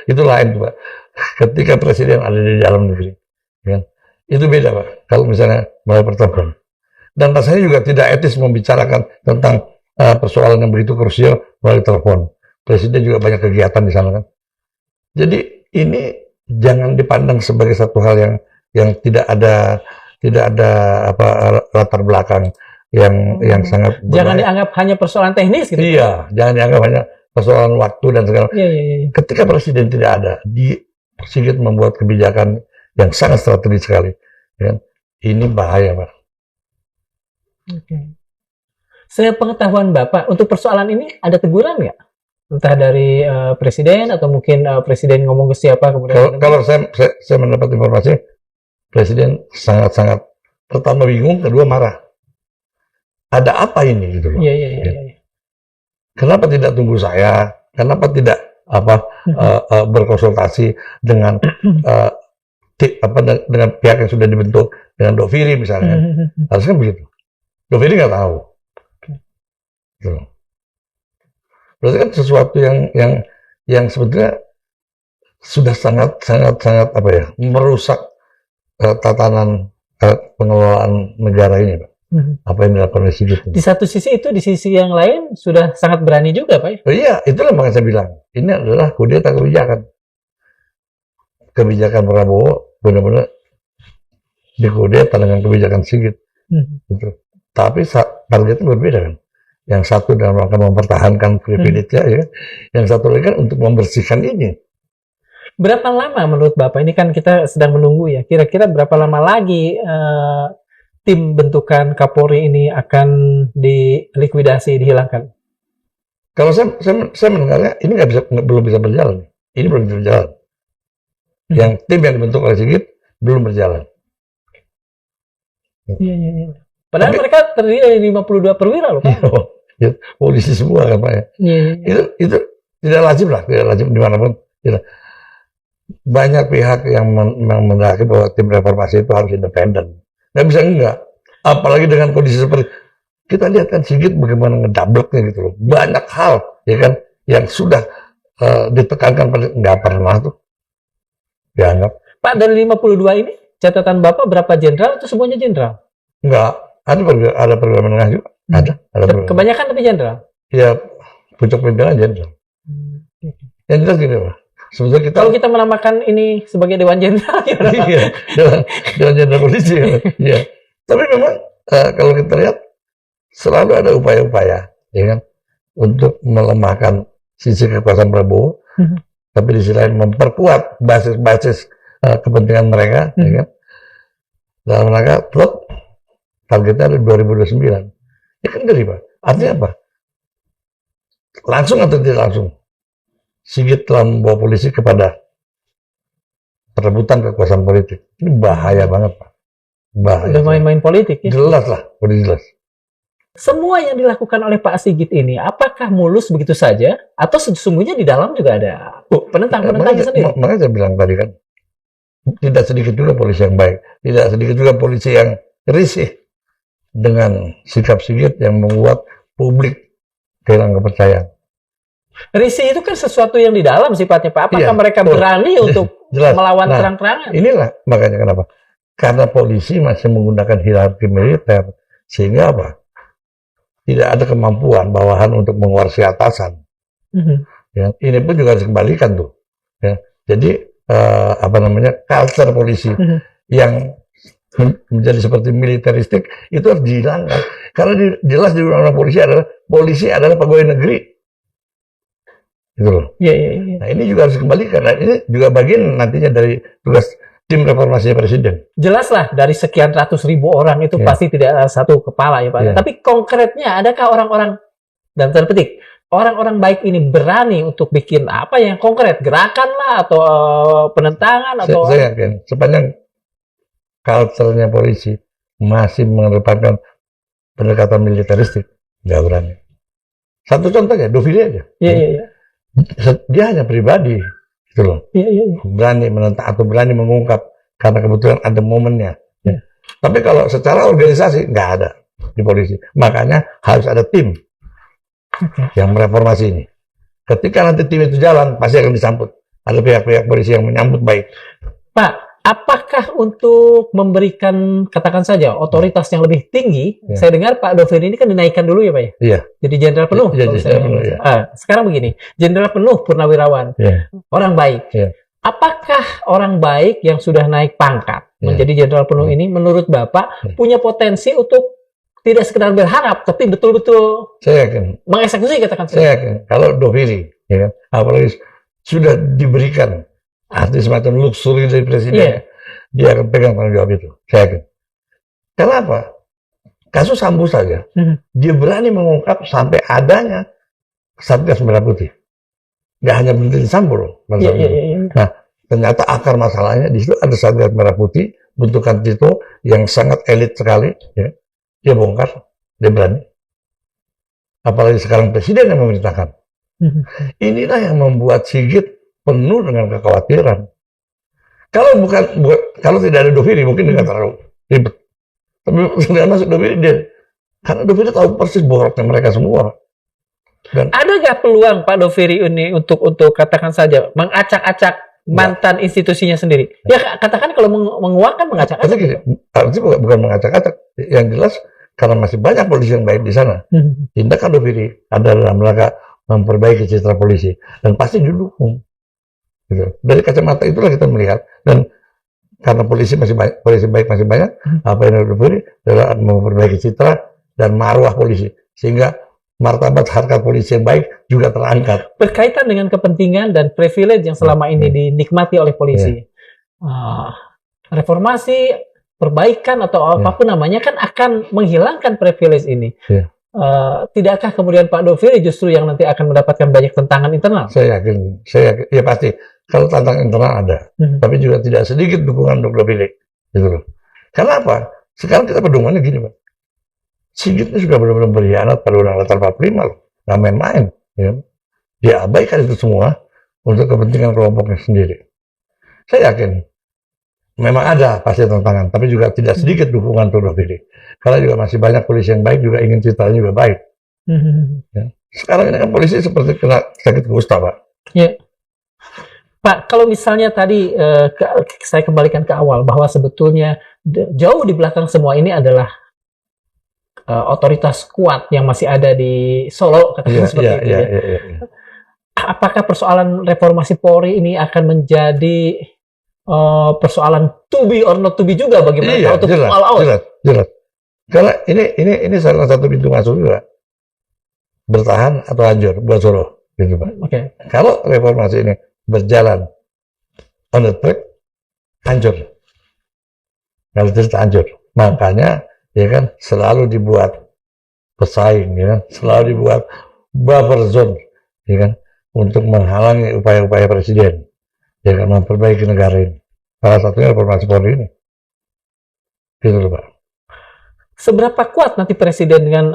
itu lain Pak. Ketika Presiden ada di dalam negeri, kan? Itu beda Pak. Kalau misalnya melalui pertemuan. Dan rasanya juga tidak etis membicarakan tentang persoalan yang begitu krusial melalui telepon. Presiden juga banyak kegiatan di sana kan. Jadi ini jangan dipandang sebagai satu hal yang tidak ada latar belakang yang sangat Jangan berbahaya. dianggap hanya persoalan teknis gitu. Iya, jangan dianggap hanya persoalan waktu dan segala. Iya, iya, iya. Ketika presiden tidak ada, Sigit membuat kebijakan yang sangat strategis sekali. Ya. Ini bahaya, Pak. Oke. Sepengetahuan Bapak, untuk persoalan ini ada teguran nggak? Entah dari presiden atau mungkin presiden ngomong ke siapa kemudian. Kalau saya mendapat informasi, presiden sangat-sangat pertama bingung, kedua marah. Ada apa ini gitu loh? Iya, iya, iya. iya. Kenapa tidak tunggu saya? Kenapa tidak berkonsultasi dengan dengan pihak yang sudah dibentuk, dengan Doviri misalnya? Harusnya begitu. Doviri nggak tahu. Gitu. Berarti kan sesuatu yang sebetulnya sudah sangat apa ya, merusak tatanan pengelolaan negara ini, Pak. Apa yang dilakukan oleh Sigit ini. Di satu sisi itu, di sisi yang lain sudah sangat berani juga, Pak. Oh iya, itulah makanya saya bilang, ini adalah kudeta kebijakan. Kebijakan Prabowo benar-benar dikudeta dengan kebijakan Sigit. Gitu. Tapi targetnya berbeda kan. Yang satu dalam rangka mempertahankan privilege-nya, ya. Yang satu lagi kan untuk membersihkan ini. Berapa lama menurut Bapak, ini kan kita sedang menunggu ya, kira-kira berapa lama lagi tim bentukan Kapolri ini akan dilikuidasi, dihilangkan? Kalau saya mendengarnya ini belum bisa berjalan. Ini belum bisa berjalan. Yang tim yang dibentuk oleh Sigit belum berjalan. Iya, iya, iya. Padahal mereka terdiri dari 52 perwira loh, Pak. Ya, polisi semua kan, Pak ya. Iya, iya. Itu tidak lazim lah, tidak lazim dimanapun. Tidak. Banyak pihak yang mendaki bahwa tim reformasi itu harus independen. Nggak bisa enggak. Apalagi dengan kondisi seperti kita lihat kan Sigit bagaimana ngedableknya gitu loh. Banyak hal ya kan yang sudah ditekankan pada nggak pernah tuh dianggap. Pak, dari 52 ini catatan Bapak berapa jenderal itu semuanya jenderal? Enggak, ada perwira menengah juga. Ada perwira. Kebanyakan tapi jenderal. Ya, pucuk pimpinan jenderal. Yang jelas gini, Pak. Sebetulnya Kalau kita menamakan ini sebagai Dewan Jenderal, iya, Dewan Jenderal Polisi. Iya. Tapi memang kalau kita lihat selalu ada upaya-upaya, ya kan, untuk melemahkan sisi kekuasaan Prabowo, tapi di sisi lain memperkuat basis-basis kepentingan mereka, ya kan, dalam rangka klub targetnya ada 2029. Ya kan ngeri, Pak. Artinya apa? Langsung atau tidak langsung, Sigit telah membawa polisi kepada perebutan kekuasaan politik. Ini bahaya banget, Pak. Bahaya. Udah main-main politik ya? Jelas lah, udah jelas. Semua yang dilakukan oleh Pak Sigit ini, apakah mulus begitu saja? Atau sesungguhnya di dalam juga ada penentang-penentangnya sendiri? Makanya saya bilang tadi kan, tidak sedikit juga polisi yang baik. Tidak sedikit juga polisi yang risih dengan sikap Sigit yang membuat publik kehilangan kepercayaan. Risih itu kan sesuatu yang di dalam sifatnya, Pak. Apakah Iya, mereka betul. berani untuk Jelas. melawan Nah, terang-terangan? Inilah makanya kenapa. Karena polisi masih menggunakan hierarki militer, sehingga apa? Tidak ada kemampuan bawahan untuk menguasai atasan. Ya, ini pun juga harus dikembalikan tuh. Ya. Jadi culture polisi yang menjadi seperti militeristik itu harus dihilangkan. Karena jelas di undang-undang polisi adalah pegawai negeri. Gitu loh. Iya, iya, iya. Nah, ini juga harus dikembalikan. Nah, ini juga bagian nantinya dari tugas tim reformasinya presiden. Jelaslah dari sekian ratus ribu orang itu pasti tidak ada satu kepala ya Pak. Iya. Tapi konkretnya adakah orang-orang, dalam tanda petik, orang-orang baik ini berani untuk bikin apa yang konkret, gerakan lah atau penentangan atau Saya yakin sepanjang culture-nya polisi masih mengedepankan pendekatan militeristik, nggak berani. Satu contohnya, Doviri aja. Iya, iya, iya. Dia hanya pribadi, gitu loh. Iya, iya, iya. Berani menentang atau berani mengungkap karena kebetulan ada momennya. Iya. Tapi kalau secara organisasi nggak ada di polisi. Makanya harus ada tim yang mereformasi ini. Ketika nanti tim itu jalan, pasti akan disambut. Ada pihak-pihak polisi yang menyambut baik. Pak, apakah untuk memberikan, katakan saja, otoritas yang lebih tinggi, saya dengar Pak Doviri ini kan dinaikkan dulu ya Pak ya? Iya. Jadi jenderal penuh. Iya, jenderal penuh, iya. Sekarang begini, jenderal penuh purnawirawan, Iya. orang baik. Iya. Apakah orang baik yang sudah naik pangkat menjadi jenderal penuh ini, menurut Bapak, punya potensi untuk tidak sekedar berharap, tapi betul-betul Saya yakin, mengeksekusi, katakan saja. saya yakin kalau Doviri, ya kan, apalagi sudah diberikan arti semacam luxury dari presiden, dia akan pegang tanggung jawab itu. Saya yakin. Kenapa? Kasus Sambo saja, dia berani mengungkap sampai adanya Satgas Merah Putih. Nggak hanya berhenti di Sambo loh. Nah, ternyata akar masalahnya di situ ada Satgas Merah Putih, bentukan Tito yang sangat elit sekali. Ya. Dia bongkar, dia berani. Apalagi sekarang presiden yang memerintahkan. Inilah yang membuat Sigit penuh dengan kekhawatiran. Kalau tidak ada Doviri, mungkin nggak terlalu ribet. Tapi dengan masuk Doviri, karena Doviri tahu persis boroknya mereka semua. Dan Ada nggak peluang Pak Doviri ini untuk katakan saja mengacak-acak mantan institusinya sendiri? Ya katakan kalau menguak kan mengacak-acak. Artinya bukan mengacak-acak. Yang jelas karena masih banyak polisi yang baik di sana. Tindakan Doviri ada dalam rangka memperbaiki citra polisi dan pasti didukung. Gitu. Dari kacamata itulah kita melihat, dan karena polisi baik masih banyak, apa yang Doviri adalah memperbaiki citra dan marwah polisi sehingga martabat harkat polisi yang baik juga terangkat. Berkaitan dengan kepentingan dan privilege yang selama ini dinikmati oleh polisi. Reformasi, perbaikan atau apapun namanya kan akan menghilangkan privilege ini. Tidakkah kemudian Pak Doviri justru yang nanti akan mendapatkan banyak tentangan internal? Saya yakin, ya pasti. Kalau tantangan internal ada, tapi juga tidak sedikit dukungan untuk Doviri. Gitu loh. Karena apa? Sekarang kita pedomannya gini, Pak. Sigit ini sudah benar-benar berkhianat pada Undang-Undang 45 loh. Nggak main-main. Ya. Dia abaikan itu semua untuk kepentingan kelompoknya sendiri. Saya yakin memang ada pasti tantangan, tapi juga tidak sedikit dukungan untuk Doviri. Karena juga masih banyak polisi yang baik juga ingin citranya juga baik. Ya. Sekarang ini kan polisi seperti kena sakit kusta, Pak. Ya. Pak, kalau misalnya tadi saya kembalikan ke awal bahwa sebetulnya jauh di belakang semua ini adalah otoritas kuat yang masih ada di Solo, katakan seperti itu. Apakah persoalan reformasi Polri ini akan menjadi persoalan to be or not to be juga bagi mereka untuk jelas. Karena ini salah satu pintu masuk juga, bertahan atau hancur buat Solo, gitu Pak. Kalau reformasi ini berjalan on the track, hancur. Kalau cerita hancur, makanya ya kan selalu dibuat pesaing, ya kan, selalu dibuat buffer zone, ya kan, untuk menghalangi upaya-upaya presiden, ya kan, memperbaiki negara ini. Salah satunya reformasi Polri ini, gitu loh Pak. Seberapa kuat nanti presiden dengan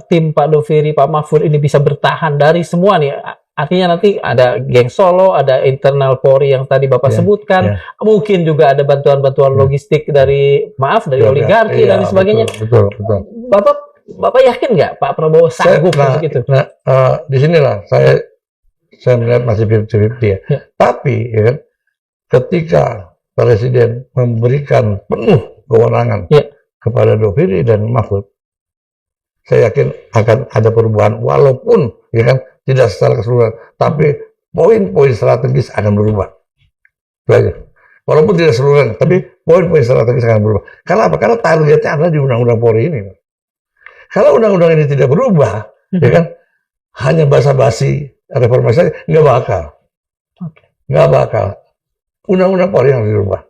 tim Pak Doviri, Pak Mahfud ini bisa bertahan dari semua nih? Artinya nanti ada geng Solo, ada internal Polri yang tadi Bapak sebutkan, mungkin juga ada bantuan-bantuan logistik dari oligarki dan sebagainya. Betul. Bapak yakin nggak Pak Prabowo sanggup untuk itu? Di sinilah saya melihat masih 50-50 ya. Tapi ya kan, ketika presiden memberikan penuh kewenangan kepada Doviri dan Mahfud, saya yakin akan ada perubahan, walaupun ya kan tidak secara keseluruhan, tapi poin-poin strategis akan berubah. Itu aja. Walaupun tidak keseluruhan, tapi poin-poin strategis akan berubah. Karena apa? Karena targetnya adalah di Undang-Undang Polri ini. Kalau undang-undang ini tidak berubah, ya kan, hanya basa-basi reformasi saja, nggak bakal. Nggak bakal. Undang-undang Polri yang dirubah.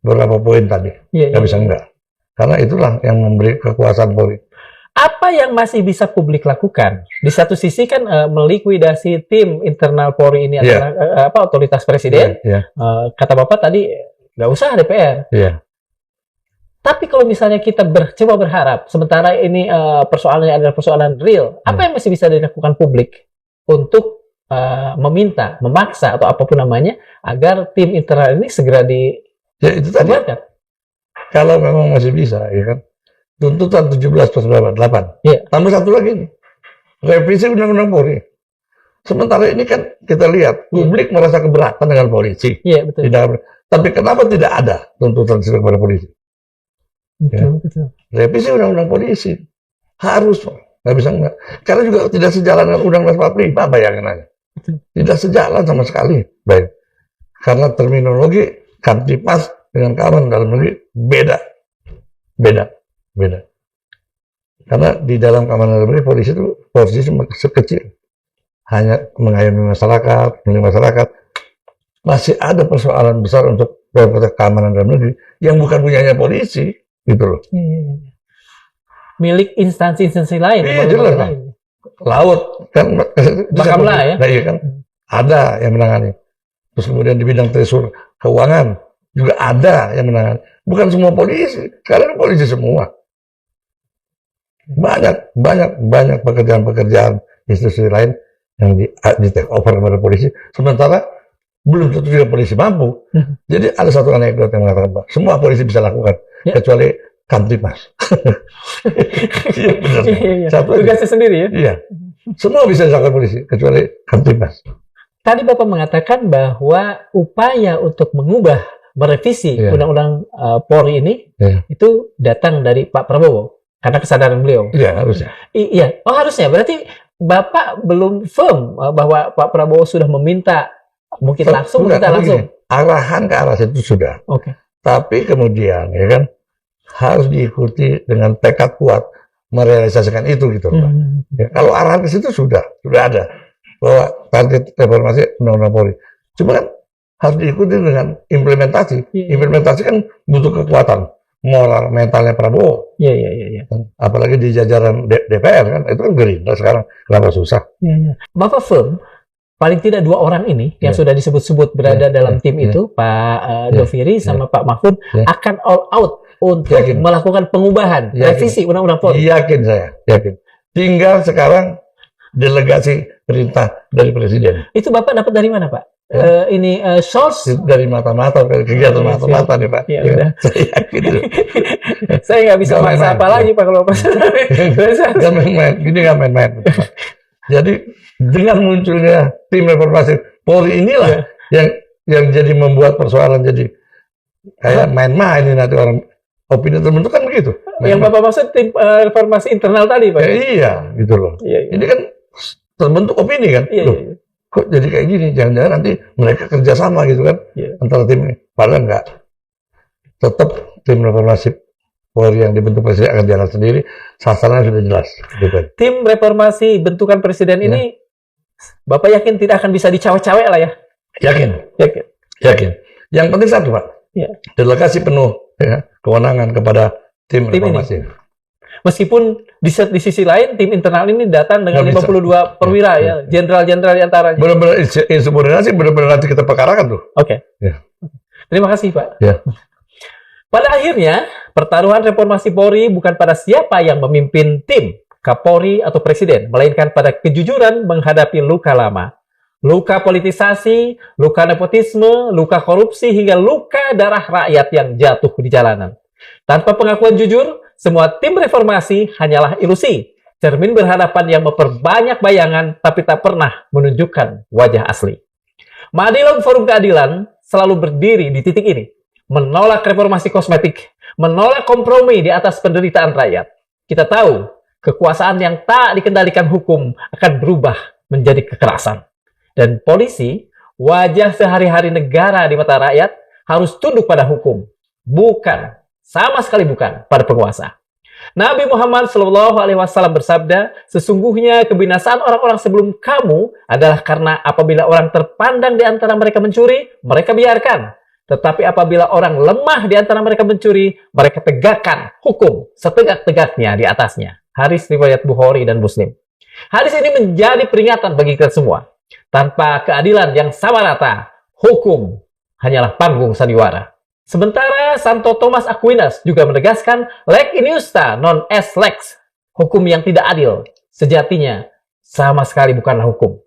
Beberapa poin tadi, nggak bisa enggak. Karena itulah yang memberi kekuasaan Polri. Apa yang masih bisa publik lakukan? Di satu sisi kan melikuidasi tim internal Polri ini adalah otoritas presiden. Kata Bapak tadi nggak usah DPR. Tapi kalau misalnya kita coba berharap, sementara ini persoalannya adalah persoalan real, apa yang masih bisa dilakukan publik untuk meminta, memaksa atau apapun namanya agar tim internal ini segera dibubarkan? Kalau memang masih bisa, ya kan? Tuntutan 17/8. Tambah satu lagi nih, revisi Undang-Undang Polri. Sementara ini kan kita lihat publik merasa keberatan dengan polisi. Betul. Tapi kenapa tidak ada tuntutan kepada polisi? Betul. Revisi Undang-Undang Polisi harus, nggak bisa enggak. Karena juga tidak sejalan dengan Undang-Undang 45, bayangin aja. Tidak sejalan sama sekali. Baik. Karena terminologi Kamtipas dengan keamanan dalam negeri beda. Karena di dalam keamanan negeri polisi itu posisi sekecil, hanya mengayomi masyarakat, melindungi masyarakat. Masih ada persoalan besar untuk keamanan dalam negeri yang bukan punyanya polisi, gitu loh. Milik instansi-instansi lain. Iya, jelas lah. Laut kan, Bakamla ya. Nah, iya kan, ada yang menangani. Terus kemudian di bidang treasure keuangan juga ada yang menangani. Bukan semua polisi, sekarang polisi semua. Banyak pekerjaan-pekerjaan institusi lain yang di take over kepada polisi. Sementara belum tentu juga polisi mampu. Jadi ada satu anekdot yang mengatakan bahwa semua polisi bisa lakukan, kecuali Kamtibmas. Iya benar. Tugasnya sendiri ya. Iya. Semua bisa dilakukan polisi, kecuali Kamtibmas. Tadi Bapak mengatakan bahwa upaya untuk mengubah, merevisi Undang-Undang Polri ini itu datang dari Pak Prabowo karena kesadaran beliau. Iya, harusnya. Iya. Oh, harusnya. Berarti Bapak belum firm bahwa Pak Prabowo sudah meminta, mungkin langsung, meminta langsung. Arahan ke arah situ sudah. Oke. Tapi kemudian, ya kan, harus diikuti dengan tekad kuat merealisasikan itu, gitu, Pak. Ya, kalau arahan ke situ sudah ada bahwa target reformasi Undang-Undang Polri. Cuma kan harus diikuti dengan implementasi. Implementasi kan butuh kekuatan moral mentalnya Prabowo. Iya. Apalagi di jajaran DPR kan, itu kan Gerindra sekarang, kenapa susah? Iya. Bapak firm paling tidak 2 orang ini yang sudah disebut-sebut berada dalam tim itu, Pak Doviri sama Pak Mahfud, akan all out untuk melakukan pengubahan, revisi Undang-Undang Polri. Yakin saya, yakin. Tinggal sekarang delegasi perintah dari Presiden. Itu Bapak dapat dari mana, Pak? Ini source dari mata-mata, kegiatan mata-mata nih, Pak. Ya, udah. Saya yakin itu. Saya nggak bisa maksa apa lagi, Pak, kalau Pak. Nggak main-main, gini nggak main-main. Jadi dengan munculnya tim reformasi Polri inilah yang jadi membuat persoalan jadi kayak main-main ini, nanti orang opini terbentuk kan begitu. Yang Bapak maksud tim reformasi internal tadi, Pak? Iya, gitu loh. Ini kan terbentuk opini kan. Loh, kok jadi kayak gini? Jangan-jangan nanti mereka kerjasama gitu kan antara tim ini. Padahal enggak. Tetap tim reformasi Polri yang dibentuk Presiden akan jalan sendiri. Sasarannya sudah jelas. Gitu. Tim reformasi bentukan Presiden ini, Bapak yakin tidak akan bisa dicawe-cawe lah ya? Yakin. Yang penting satu, Pak. Delegasi penuh kewenangan kepada tim reformasi. Ini. Meskipun di sisi lain tim internal ini datang dengan 52 perwira ya, jenderal-jenderal di antaranya. Benar-benar insubordinasi, benar-benar nanti kita perkarakan tuh. Oke. Terima kasih, Pak. Pada akhirnya, pertaruhan reformasi Polri bukan pada siapa yang memimpin tim, Kapolri atau Presiden, melainkan pada kejujuran menghadapi luka lama. Luka politisasi, luka nepotisme, luka korupsi, hingga luka darah rakyat yang jatuh di jalanan. Tanpa pengakuan jujur, semua tim reformasi hanyalah ilusi, cermin berhadapan yang memperbanyak bayangan tapi tak pernah menunjukkan wajah asli. Madiun Forum Keadilan selalu berdiri di titik ini, menolak reformasi kosmetik, menolak kompromi di atas penderitaan rakyat. Kita tahu, kekuasaan yang tak dikendalikan hukum akan berubah menjadi kekerasan. Dan polisi, wajah sehari-hari negara di mata rakyat, harus tunduk pada hukum, bukan, sama sekali bukan, pada penguasa. Nabi Muhammad SAW bersabda, sesungguhnya kebinasaan orang-orang sebelum kamu adalah karena apabila orang terpandang di antara mereka mencuri, mereka biarkan. Tetapi apabila orang lemah di antara mereka mencuri, mereka tegakkan hukum setegak-tegaknya di atasnya. Hadis riwayat Bukhari dan Muslim. Hadis ini menjadi peringatan bagi kita semua. Tanpa keadilan yang sama rata, hukum hanyalah panggung sandiwara. Sementara Santo Thomas Aquinas juga menegaskan lex injusta non est lex. Hukum yang tidak adil sejatinya sama sekali bukanlah hukum.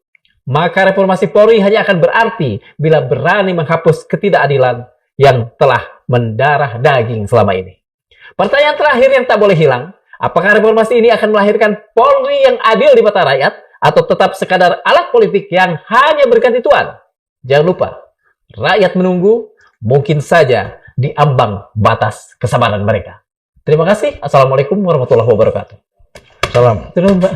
Maka reformasi Polri hanya akan berarti bila berani menghapus ketidakadilan yang telah mendarah daging selama ini. Pertanyaan terakhir yang tak boleh hilang, apakah reformasi ini akan melahirkan Polri yang adil di mata rakyat atau tetap sekadar alat politik yang hanya berganti tuan? Jangan lupa, rakyat menunggu, mungkin saja di ambang batas kesabaran mereka. Terima kasih. Assalamualaikum warahmatullahi wabarakatuh. Salam. Terima, Mbak.